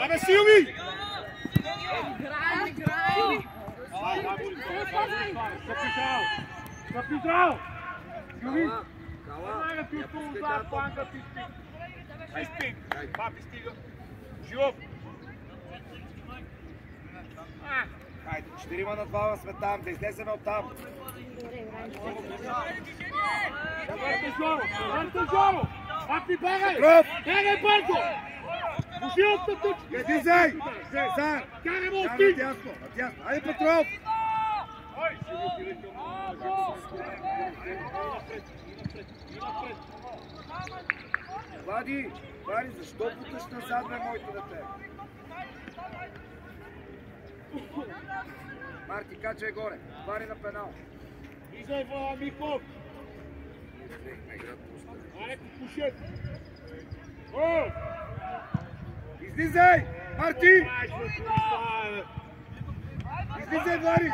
Абе, Силви! Стъпи здрав! Силви! Кала! Ай, спи! Папи, стига! Живов! Хайде, 4 на 2 сме там, да излеземе от там. Върте Жоро! Папи, бегай! Бегай, бързо! Пуши от тътъчки! Къде зай? Зай! Карай му отстиг! Надясно! Айде, Петров! Влади, защо путаш назад, бе, моето дете? Марти, качай горе. Вари на пенал. Излай, Михов! Айде, пушет! Излизай! Марти! Излизай, Вари!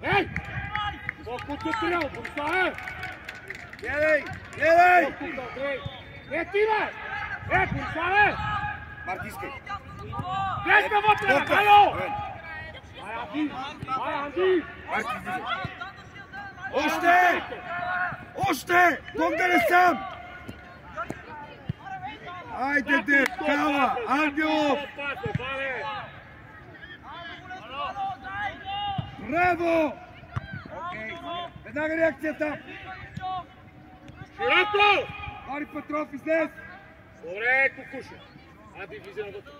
Ей! По-концентрирал, Борисове! Гледай! Не ти, бе! Борисове! Марти, искай! Гледай вътре, ало! Анди! Марти, излизай! Още! Бог да не сам! Айде, де! Кала! Ангелов! Браво! Окей, веднага реакцията! Широко! Мари Петров, излез! Добре, Кукуша! Ади, влизай навътре!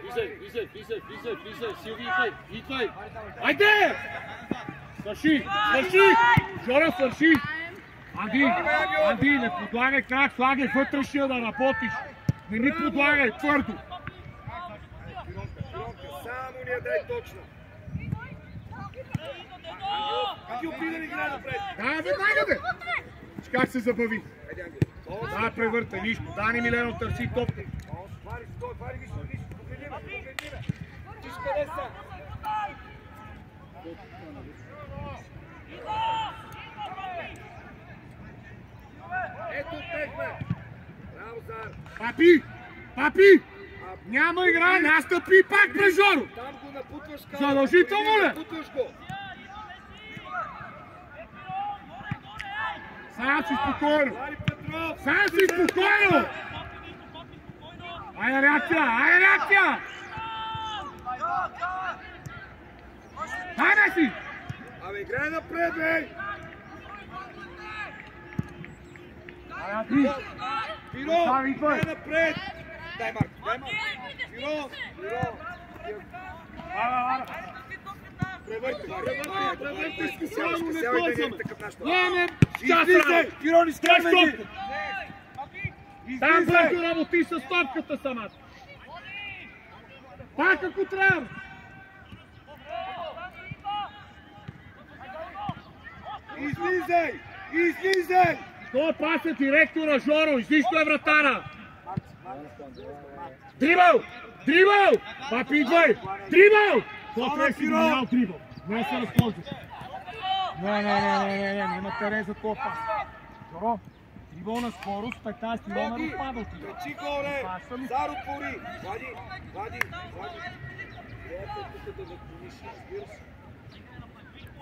Влизай! Силви, идвай! Айде! Свърши! Жоро, свърши! Анди, не подлагай крак, слагай вътрешния да работиш! Не ни подлагай, твърдо! Само ни я дай точно! Анди, опри да ни играе напред! Да, веднага бе! Как се забави? Да, превърта, нищо. Дани Милено търси топка. Вари, виж, погледни ме! Виж къде са! Ето техме! Браво, Зар! Папи! Няма игра, настъпи пак през Жоро! Там го напутваш, задължително ли? Напутваш го! Сега си спокойно! Вари Петров! Сега си спокойно! Айде реакция! Хайде си! Абе, играй напред, бе! Пиро, играй напред! Дай, Марко! Пиро! Превърти, специално не ползваме! Нямаме част работа! Пиро, ни скарвай ги! Там бързо работи с топката самата! Пак ако трябва! Излизай! Той паса директора Жоро, излизай вратара! Дрибъл! Папи, идвай! Дрибъл! Това трябва си минал дрибъл. Не се разползваш. Не, има терен за това пас. Жоро, дрибъл на скорост, 15 милиона разпадал ти. Качи горе! Зар отвори! Влади!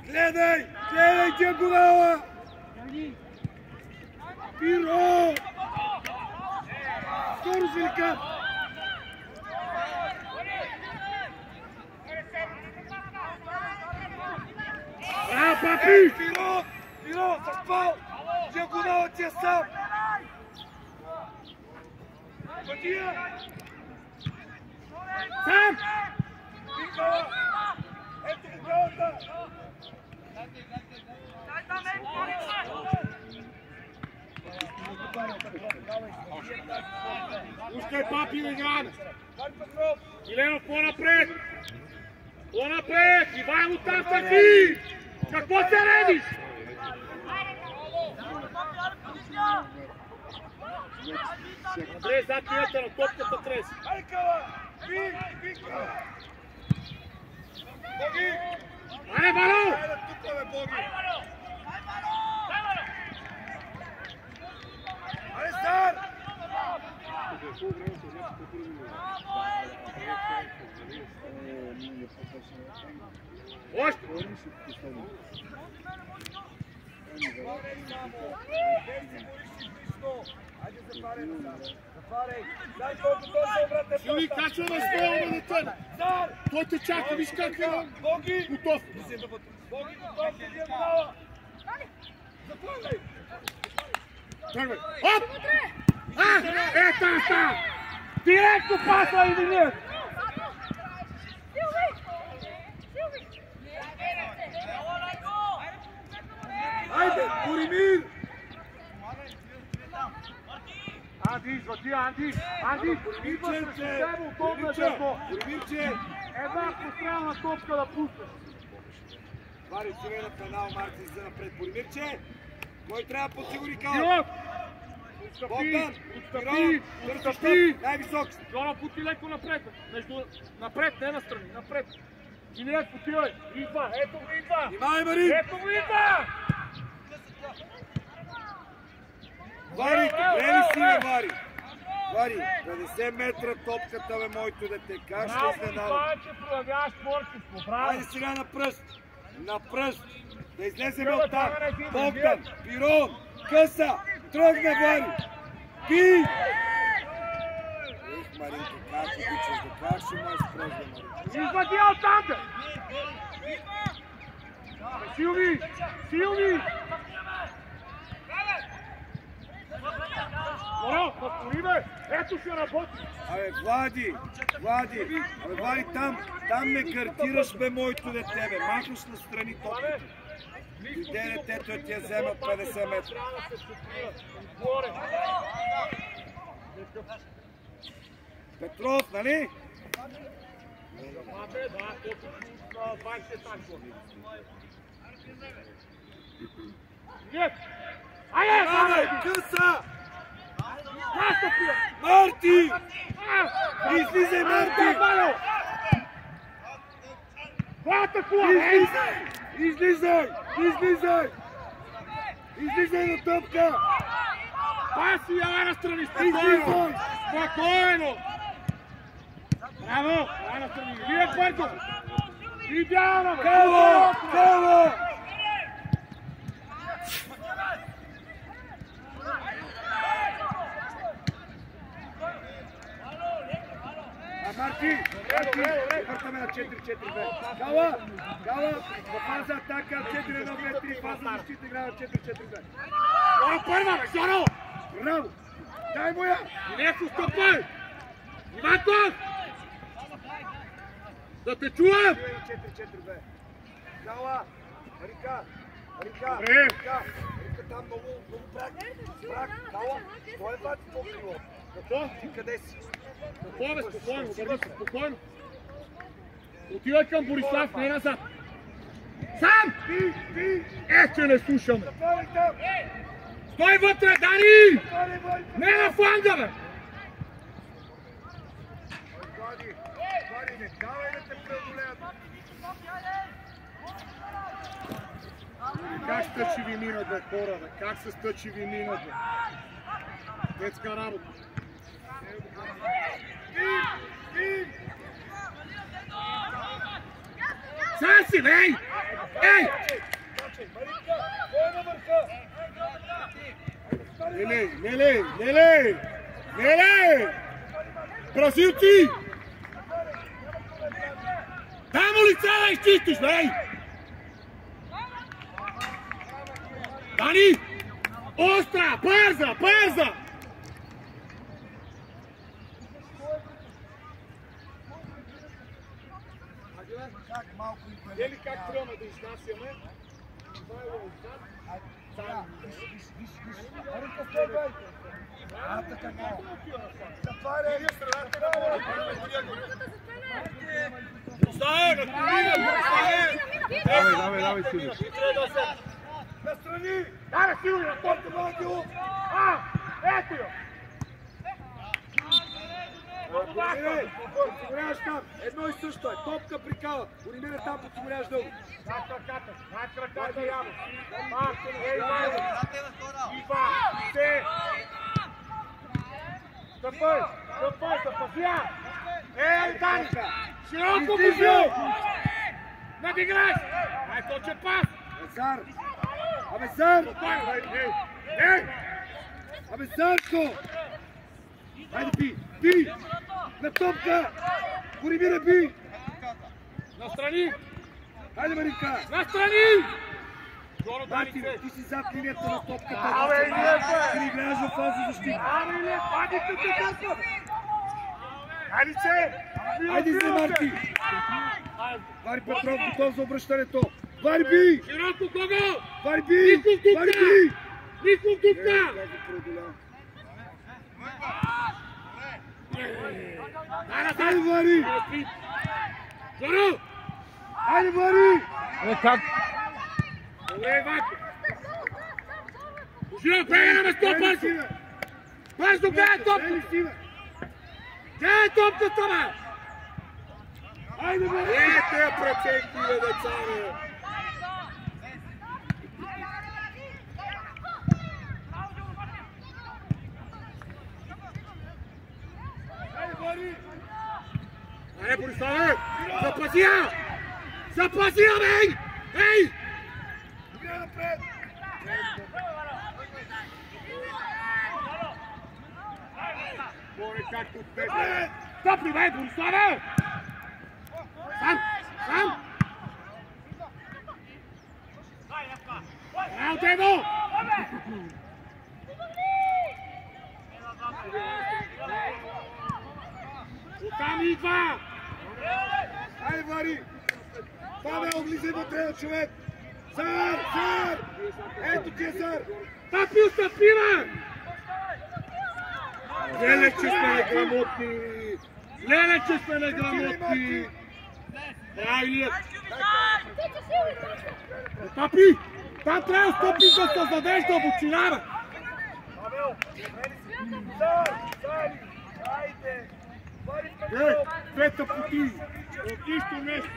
Гледай, диагонала! Пиро! Скоро Жилика! Папи! Пиро, съвпал! Диагонала ти е сам! Пътия! Сам! Никола! Ето го голата! Пускай Папи да играе! Миленов, по-напред! Ивайло там таки! Какво се редиш? Андрей, зад тията на топката трес! Айде, Вало! Айде, Стар! Още! Айде затваряй назад. Затваряй. Дай колко той се обрата. Сили, качва на стола на теб. Той те чака, виж как е Боги! готов. Боги, готов се диагонала. Затваряй. Тръгвай. Оп! Ето става! Директно пасва и винир! Айде, Боримир! Анди, извади, Анди! Анди, идва срещу тебе, удобно е дърво! Боримирче! Една прострелна топка да пуснеш! Вари, отивай на пенал, Марти за напред. Боримирче! Кой трябва да подсигури кала? Йоп! Богдан! Отстъпи! Търсиш Отстъпи! най-висок! Жора, пути леко напред! Напред, не настрани, напред! Илиев, отивай! Идва! Ето го идва! Внимай, Марин! Ето го идва! Вари, добре ли си, бе, Вари? Вари, 50 метра топката, бе, моето дете. Как ще изненадам? Това е, че проявяваш творчество, браво! Айде сега на пръст! На пръст! Да излезем от там! Богдан! Пирон! Къса! Тръгна, Вари! Ти! Ех, Маринко, как обичаш да как ще ме изпръжда, Маринко? Извади оттам, бе! Силви! Силви! Моро, повтори, бе! Ето ще работи! Абе, Влади! Влади! Абе, Влади, там ме картираш, бе, моето дете, бе. Махаш настрани топката. Иде детето да ти я вземат 50 метра. Петров, нали? Абе, къса! Марти! Излизай, Марти! Излизай! Излизай! Излизай на топка! Паси, ела настрани, спокойно! Спокойно! Браво! Ела настрани! Вие бързо! Идеално! Кало! Кало! Марти! Въртаме на 4-4-2. Кала! Кала! В фаза атака 4-1-2-3. Фаза защита игра на 4-4-2. Това първа, бе, Жоро! Браво! Дай му я! Илиев, устъпвай! Иванков! Да те чуем! 4-4-2. Кала! Рика! Рика! Добре. Рика там много брак. Брак! Кала! Кой е бати по-крило? Какво? Ти къде си? Какво, бе, спокойно, обърни се, спокойно. Отивай към Борислав, не назад. Сам! Че не слушаме. Затваряй там! Стой вътре, Дани! Затваряй, Влади! Не на фланга, бе! Влади! Влади, не давай да те преодолеят! Как стъчиви минат, бе, хора, бе? Как се стъчиви минат, бе? Детска работа. Саси, бе! Ей! Ей! Нелей! Бразилци! Там улица да изчистиш, бе! Дани! Остра! Бърза! Ели как тръгна да изнасяме? Ивайло отзад. Маринко, следвай! Така, затваряй! Оставя, Давай, Силви. Настрани! Давай, Силви, на топка, Владио! Ето я! Подсигуряваш там. Едно и също е. Топка при кала. Боримир там, подсигуряваш дълго. Над краката ямо. Пак, ей, Вайло. Ива, се. Стъпай, запазя. Ей, Дани. Широко бежи. Подиграй! Ай, точен пас! Зар! Абе, Зар! Ей! Абе, Зарко! Хайде, би! Би! На топка! Боримире, би! Настрани! Хайде, Маринка! Настрани! Мартин, ти си зад линията на топката. Абе, Ти ни играеш в фаза защита. Абе, не, пади тук така! Алице! Хайде се, Марти! Вари Петров, готов за обръщането. Вари, би! Широко, Гого! Вари, би! Ников дупка! Вари, би! Ников дупка! Хайде, Вари! Жоро! Хайде, Вари! Как? Добре, Вако! Широко, бега на место, бързо! Бързо, гледай топката! Гледай топката, бе! Хайде, Вари! Ете я преценки, бе, деца, бе! Хайде, Вари! Айде, Бориславе! Запазия! Запазия, бе! Ей! Играй напред! Боре, както те! Стопни, бе, Бориславе! Сам! Сам! От него! Оттам идва! Хайде, Вари! Павел, влизай вътре, човек! Зар! Зар! Ето ти е Зар! Стъпи, бе! Леле, че сме неграмотни! Леле, че сме неграмотни! Ай, Илия! Стъпи! Там трябва да стъпи, за да създадеш дълбочина, бе! Ей, двете пути! От нищо нещо!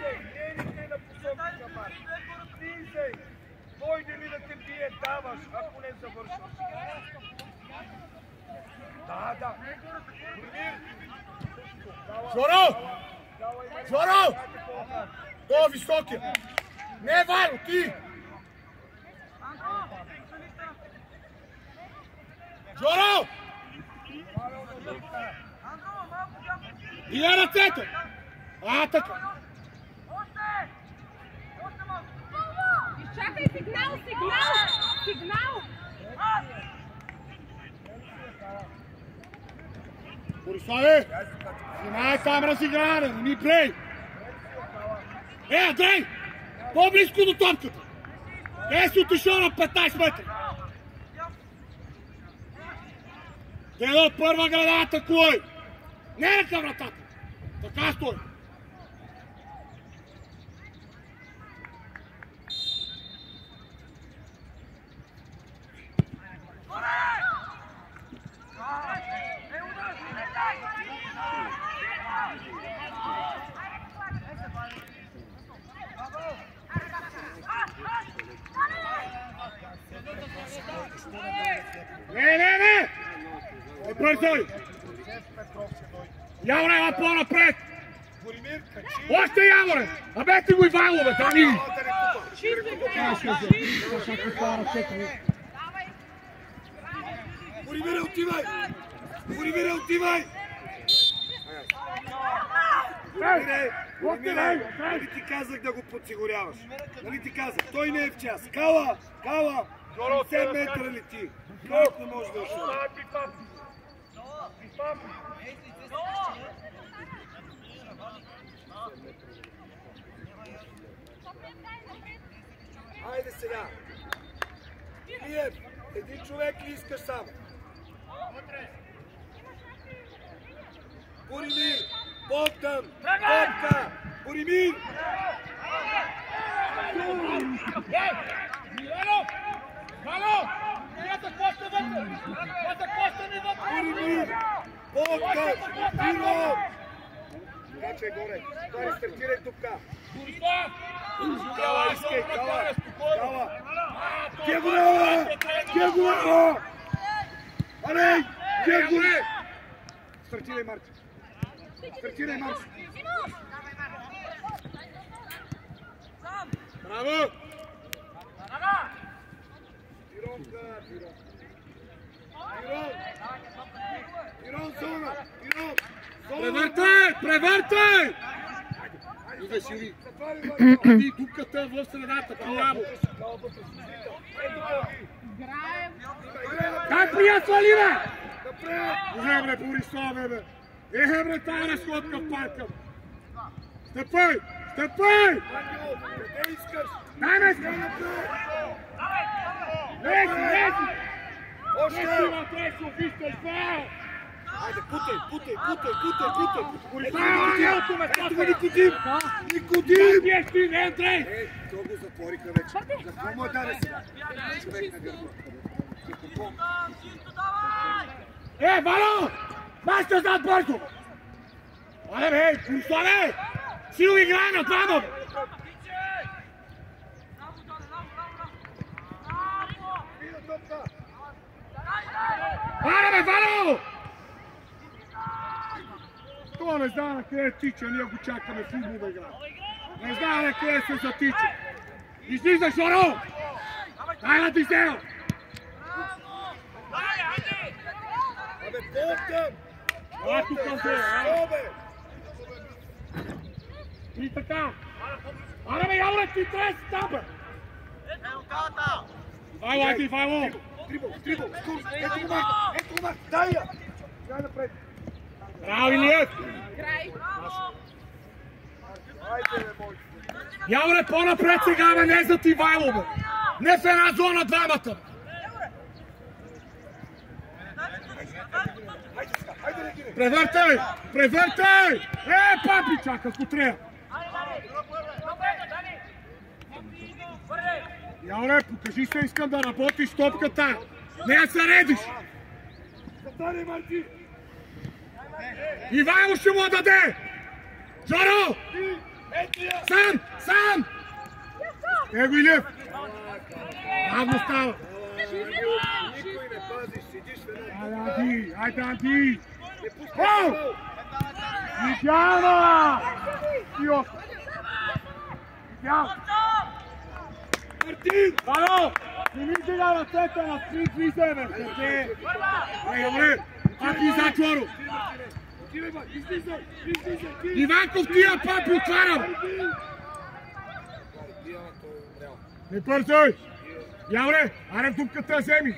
Дойде ли да те бие, даваш, ако не завършваш. Да. Жоро! Жоро! Той високия! Не, Варо, ти! Жоро! Бие ръцете! Така! Изчакай сигнал! Бориславе! Снимай там разигране, не ми плей! Андрей! По-близко до топката! Къде си отишъл на 15 метра? Гледа от първа града атакуй! Не е към вратата! Така стой! Не! Бързай! Яворе, ела по-напред! Още Яворе! Абе ти го Ивайло, бе, Дани! Боримире, отивай! Боримире, отивай! Боримире, нали ти казах да го подсигуряваш? Нали ти казах? Той не е в час. Кала! 70 метра лети. Как не може да уши? Хайде сега. Илиев, един човек ли искаш само? Боримир! Богдан! Богдан! Боримир! Мало! Ята коста вътре! Ята коста ми вътре! Боримир! Богдан! Дино! Каче горе! Той стартирай тупка! Борислав! Кала, искай! Кала! Кала! Диагонала! Алей! Диагонала! Стартирай, Марти! Стартирай, Марти! Браво! Пирон, зона! Пирон! Превъртай! Превъртай! Иде Сиви. Ти дупката в средата, приляво. Как приятели, бе? Бре, Борисове, бе. Бре, тая разходка в парка. Стъпай! Стъпай! Къде искаш? Дай ме! Лези! Още! Тресо, вижте, фал! Хайде, путай! Борисове, Ето го Никодим! Никодим! ти е ти, не ентрай! То го затвориха вече. За какво му е даде сега? Човек на гърба. Вало! Баща зад бързо! Але, бе, Борисове! Силно играе на двама! Аре, бе, Вало! Това не знае на къде тича, ние го чакаме футбол да играе. Не знае на къде се затича. Излиза, Жоро! Дай на Дизел! Абе, помтам! А, тук към те, а? И така. Аре, бе, Явре, ти трябва да си там, бе! Ивайло, айде, Ивайло! Дрибъл, скоро! Ето го Марк! Дай я! Дай напред! Браво, Илиев! Айде, бе, мой! Явре, по-напред сега, бе, не зад Ивайло, бе! Не в една зона двамата! Айде, реагирай! Превъртай! Превъртай! Папи, чака, ако трябва! Явре, покажи се, искам да работиш топката! Не я се редиш! Затваряй, Марти! Ивайло ще му даде! Жоро! Сам! Его, Илиев! Бавно става! Никой не пазиш, седиш в една... Айде, Анди! Не пускай гол! Идеална! Идеал! Мартин! Вало! Не ми дига ръцете на спринт влизаме! Добре! Пак иззад, Жоро! Излизай! Иванков, тия папи отварям! Не бързай! Явре, аре в дупката вземи!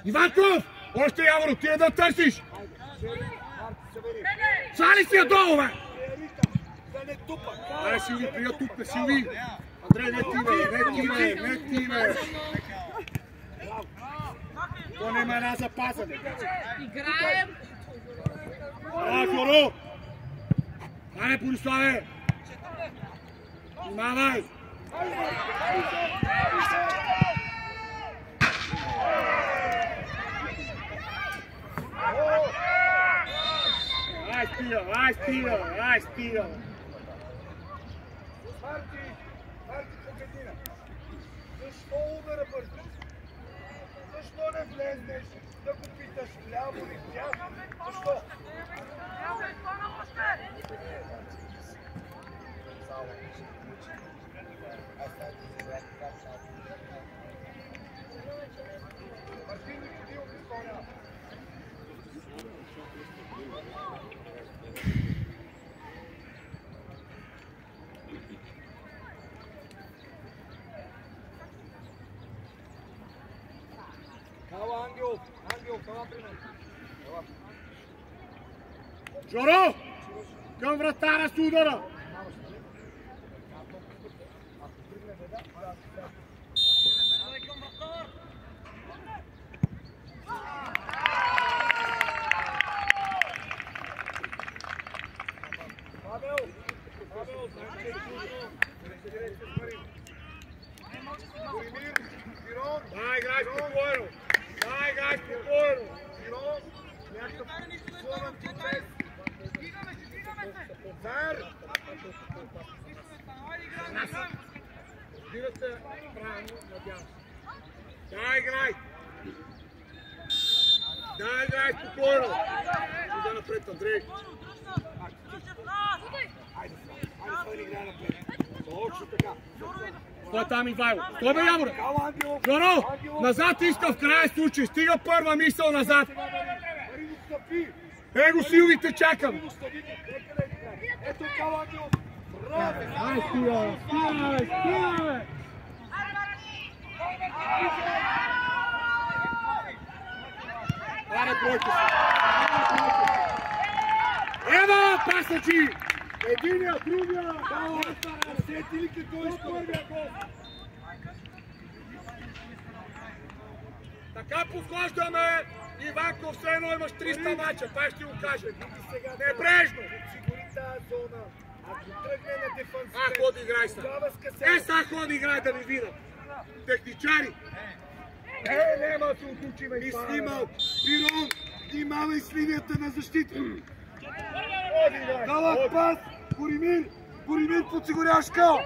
Иванков! Още, Явро, тия да търсиш! Свали си я долу, бе! Аре, Силви, прия тук, Силви! Андрей, не ти, бе! То няма една запаза! Играем! Жоро! Аре, Бориславе! Внимавай! Ай, стига! Марти, погледни ме. Защо удара бързаш? Защо не влезнеш да го питаш ляво или вдясно? Защо? Мартин Никодимов изпълнява. Кала Ангел, кала при мен. Жоро! Към вратара с удара! Павел, знаеш, че е трудно. Разберете с Марин. Боримир, Пирон. Дай, играй спокойно! Пирон, някакъв слонен процес. Цар! Разбирате правилно, надявам се. Дай, играй! Спокойно! Иде напред, Андрей! Айде, свали играй напред. Стой там, Ивайло. Стой бе, Яворе. Жоро, назад иска в края случай. Стига първа мисъл назад. Его Силвите чакам. Ето Као Ангелов. Ай, стига, стига. Аре, бройте се. Ева, пасачи! Единия, другия! Усети ли какво иска? Така подхождаме, Иванко, все едно имаш 300 мача, това ще го кажа. Небрежно! Сигури тази зона. Ако тръгне на дефанзивен... Ходи играй са. Сега ходи играй да ви видят. Техничари! Нема да се отучиме. И снимал. Пирон, внимавай с линията на защита. Дълъг пас. Боримир подсигуряваш Као.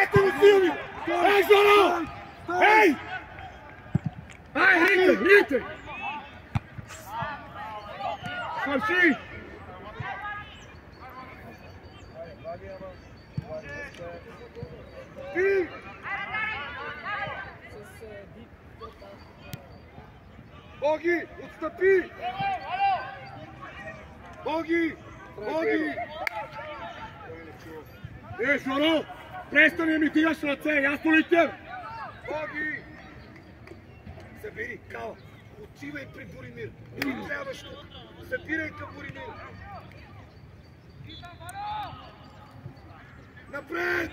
Ето го Силви! Ей, Жоро! Ей! Ай, рите! Свърши! Боги, отстъпи! Боги! Жоро! Престани ми дигаш ръце, ясно ли те? Боги! Събери, Као! Отивай при Боримир! Не трябваш тук! Събирай към Боримир! Напред!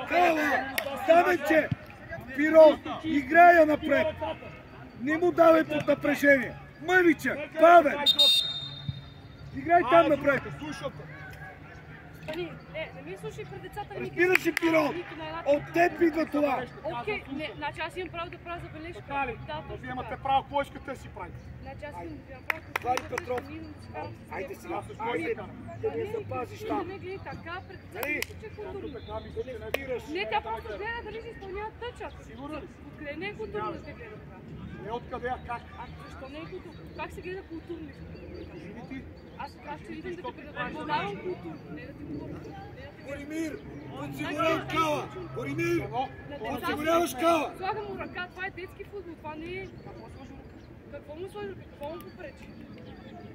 Кала! Ставенче! Пирон! Играя напред! Не му давай под напрежение! Мънича! Павел! Играй там напред! Не ми слушай пред децата. Разбираш ли, Пирон? От теб идва това! Окей, значи аз имам право да правя забележка. Вие имате право, какво искате да си правите? Значи аз имам право да Вари Петров! Айде сега! Айде! Да не запазиш там! Не гледай така, пред децата че е културно. Да не спираш! Не, тя просто гледа дали се изпълняват тъчата. Сигурно ли? Откъде не е културно да се гледа това? Не откъде, а как? Защо не е културно? Как се гледа културно? Кажи ти. Аз сега ще идвам да ти предавам културно, не да ти говоря. Боримир! Подсигуряваш Кала! Боримир! Подсигуряваш Кала! Слагам му ръка, това е детски футбол, това не е... Какво му сложи? Какво му попречи?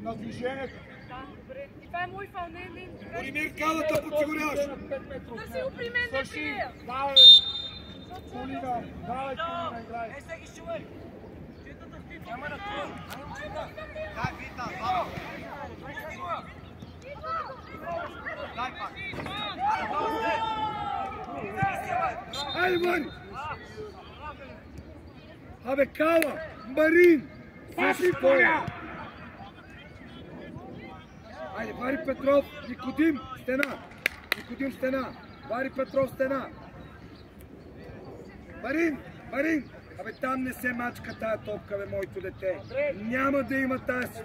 На движението. Да, добре. И това е мой фал, не. Боримир, Калата подсигуряваш! Търси го при мен да пие! Давай, Колина, играй. Айде, Мари! Абе, Кала! Марин! Паси поля! Айде, Вари Петров! Никодим! Стена! Никодим стена! Вари Петров стена! Марин! Абе, там не се мачка тая топка, бе, моето дете. Няма да има тази.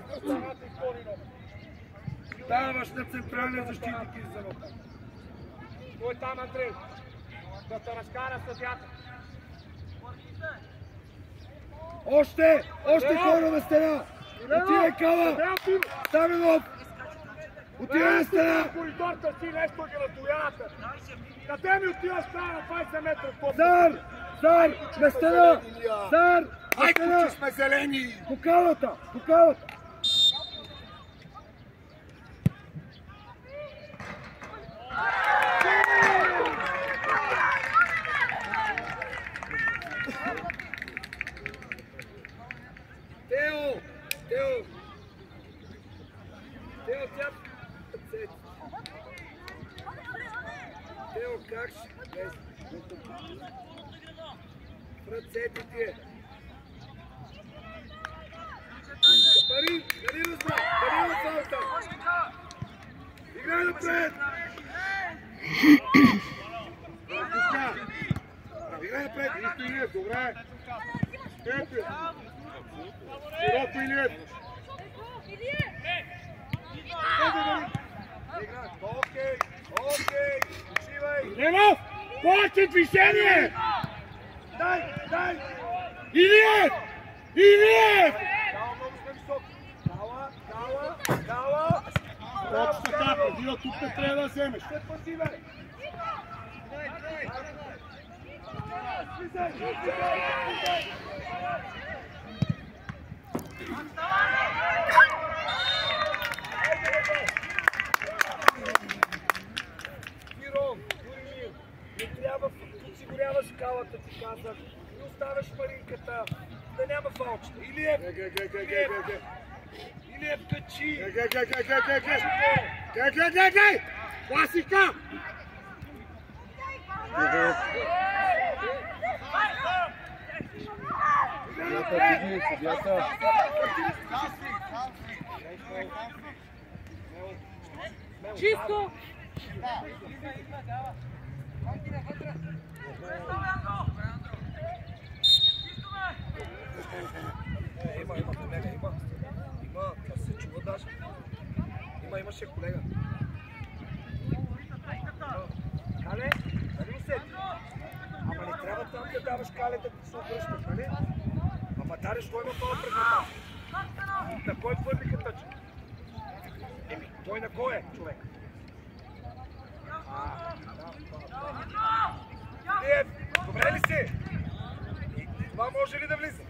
Даваш на централния защитник и за нота. Кой там, Андрей? Да те разкара съдята. Още хора на стена! Отивай, Кала! Стаменов! Отивай на стена! Коридорта си нещо ги раздоявате. Къде ми отиваш края на 20 метра? Зар! На стена! Зар! На Айко, стена! че сме зелени! По калата! Тео, тя... Тео, как ще... В ръцете ти е. Пари, Данило Салта! Играй напред! Играй напред! Нищо Илиев, добре! Степи! Широко Илиев! Окей! Почивай! Ленов! Повече движение! Дай! Илиев! Илиев! Дава много сме високо. Дава! Точно така, Дила, тук не трябва да вземеш. Ще пъти, бе! Мирон, Боримир, не трябва, подсигуряваш калата, ти казах. Не оставяш маринката, да няма фалчета. Илиев, качи! Гей! Класика! Чисто! Има, колега, има. Да се чува даже. Имаше колега. Кале, нали усети? Ама не трябва там да даваш Кале да ти се обръщат, нали? Ама Дареш, той има това пред на кой хвърли катъча? Той на кой е, човек? Добре ли си? Това може ли да влиза?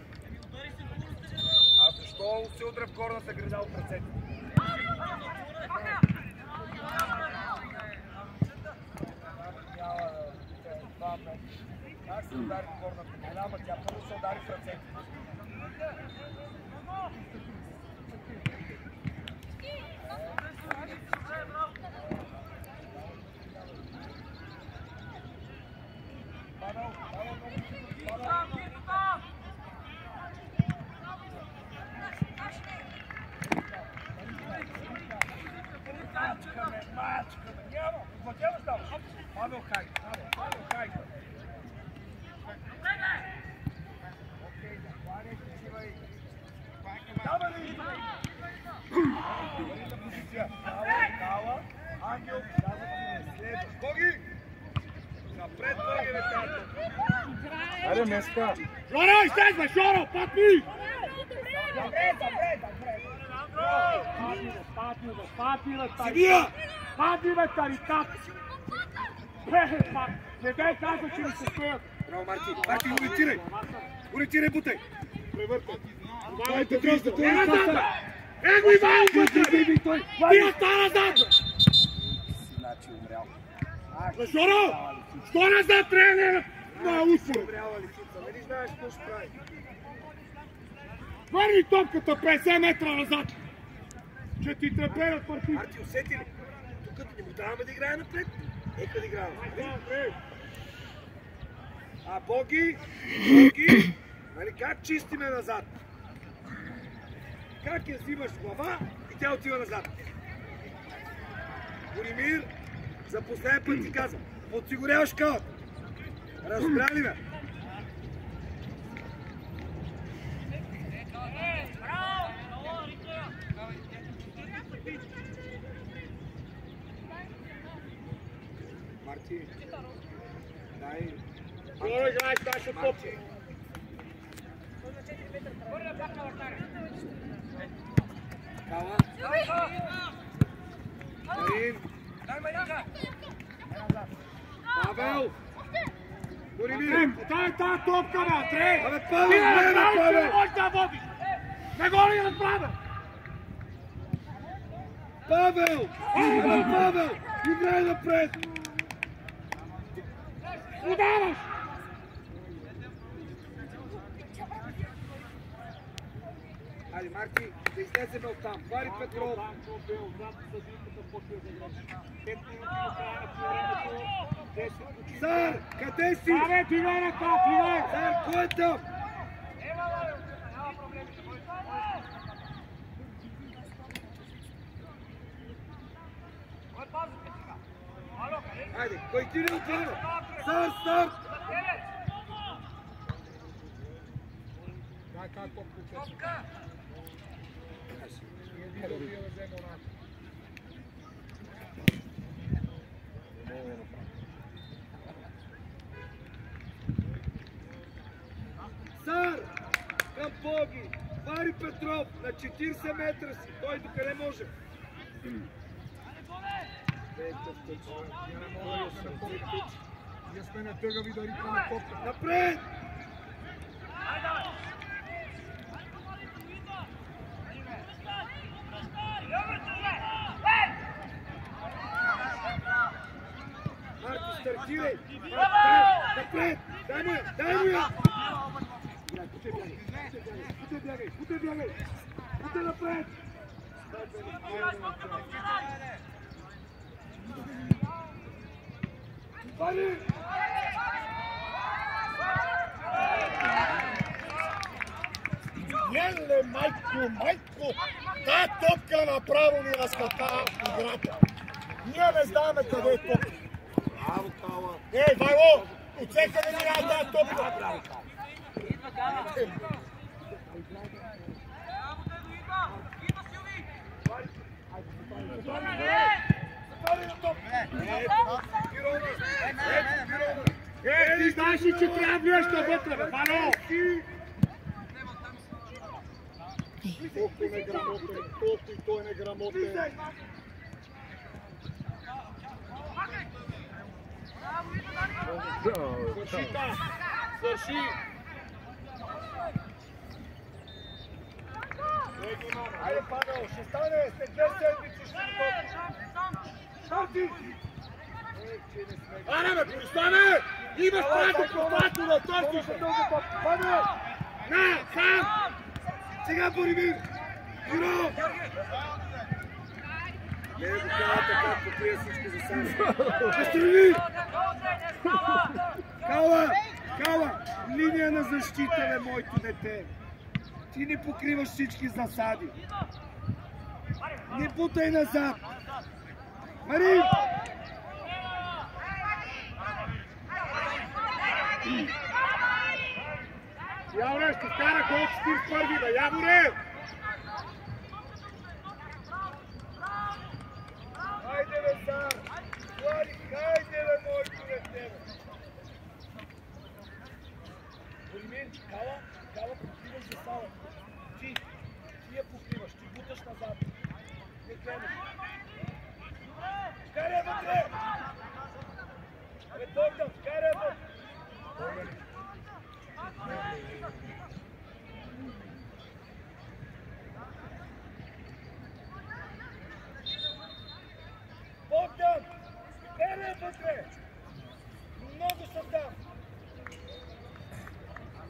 А защо се удря в горната града от ръцете? Как се удари в горната града, ама тя първо се удари в ръцете. Павел Хайк. Окей, захваняй, почивай. Давай! Позиция. Дава. Ангел, следва. Боги! Напред, Боги, бе, тато. Аре, места. Жоро, излезва, Жоро, пътни! Падни, бе, тарикат! Не дай казва, че не се стоят. Браво, Марти, ориентирай, бутай. Превъртай. Дайте кръста, той е назад! Его Иван, вътре! Ти остана назад! Значи умрял. Жоро, що назад трябва на устно? Умряла лисица, нали знаеш какво ще прави? Върни топката 50 метра назад! Че ти треперят партии. Марти, усети ли? Тук не му даваме да играе напред. Нека да играе. А Боги, нали как чистиме назад? Как я взимаш в глава и тя отива назад? Боримир, за последен път ти казвам, подсигуряваш калата. Разбра ли ме? Марти, дай. Жоро, играеш наша топка. Кала. Дарин. Павел. Боримир. Дай тази топка, бе, Андрей! Абе, Павел, не, Павел! Не можеш да водиш! Не го ли разбравя? Павел! Абе, Павел! Играй напред! Удаваш! Айде, Марти, да излезем от там. Вари Петров. Цар, къде си? Абе, дигай ръка, дигай! Цар, кой е там? Айде, кой ти не отива? Цар, старт! Дай как топка. Зар! Към Боги! Вари Петров на 40 метра си. Той докъде може? Ние сме на тъгави да рикаме топка. Напред! Марко, стартирай! Напред! Дай му я! Дай му я! Куте бягай! Куте напред! Вали! Еле, майко! Тая топка направо ни разката играта. Ние не знаем къде е топка. Браво, Кала! Ей, Вайло! Оцека да минава тая топка. Ти знаеш ли, че трябва нещо вътре, бе, Вайло! Колко е неграмотен, колко и той е неграмотен. Свърши там! Свърши! Айде, Павел, ще стане, след 2 седмици ще стане! Аре, бе, пристане! Имаш право пространство да търсиш! Павел! На, сам! Сега Боримир! Гиро! Не го кара така, покрия всичко за сам. Настрани! Кала! Линия на защита, бе, моето дете. Ти не покриваш всички засади. Не бутай назад. Марин! Яворе, ще вкара гол 41, бе, Яворе! Хайде, бе, Зар! Хайде, бе, моето дете! Боримир, Кала покриваш засада. Ти я покриваш, ти буташ назад. Не гледаш. Карай вътре! Богдан, карай вътре! Богдан! Карай вътре! Много са там!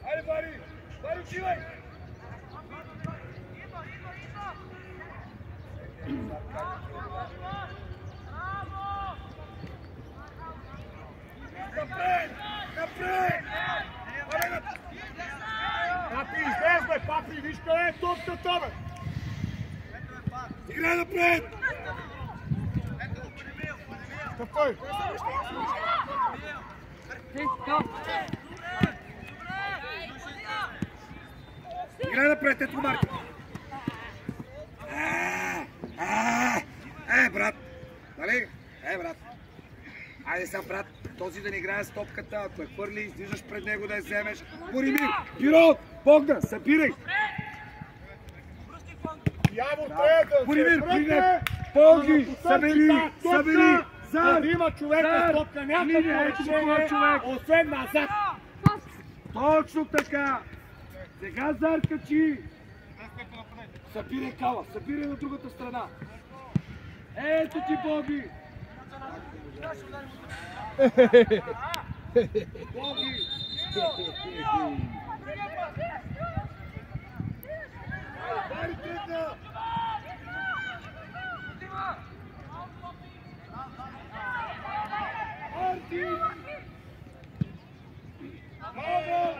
Айде, Вари! Вари, отивай! Напред! Напред! Папи, излез, бе, папи, виж къде е топката, бе! Играй напред! Стъпай! Играй напред, ето Марко! Брат! Нали? Брат! Айде сега, брат, този да не играе с топката, ако е хвърли, издвиждаш пред него да я вземеш. Боримир! Пирот! Богдан, събирай! Явор трябва да Боримир, се пригне! Боги! Събери! Събери! Зар! Има човек с топка, няма човек, освен назад! Точно така! Сега Зар качи! Събирай Кала, събирай на другата страна! Ето ти, Боги! Боги! Вари тръгна! Арти! Браво!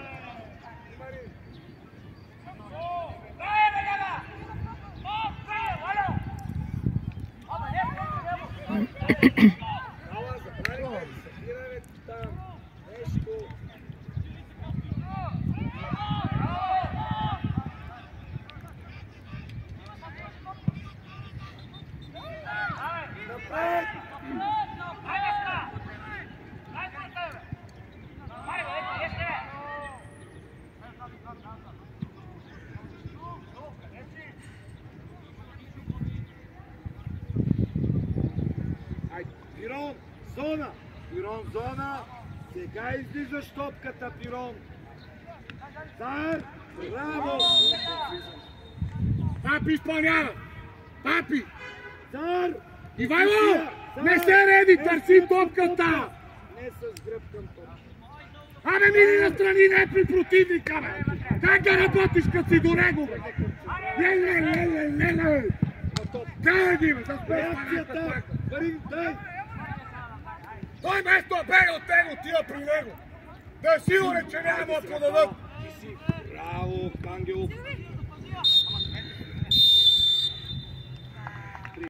Ала, забравяйте, събираме там нещо. Напред! зона. Пирон зона. Сега излизаш топката, Пирон. Цар, браво! Папи изпълнява! Папи! Цар! Ивайло! Не се реди, търси топката! Не с гръб към топката. Абе, мини настрани, не при противника, бе! Как да работиш, като си до него, бе? Леле! Дай ги, бе! Реакцията! Пари, дай! Той место бега от него, отива при него! Да е сигурен, че няма да подадат!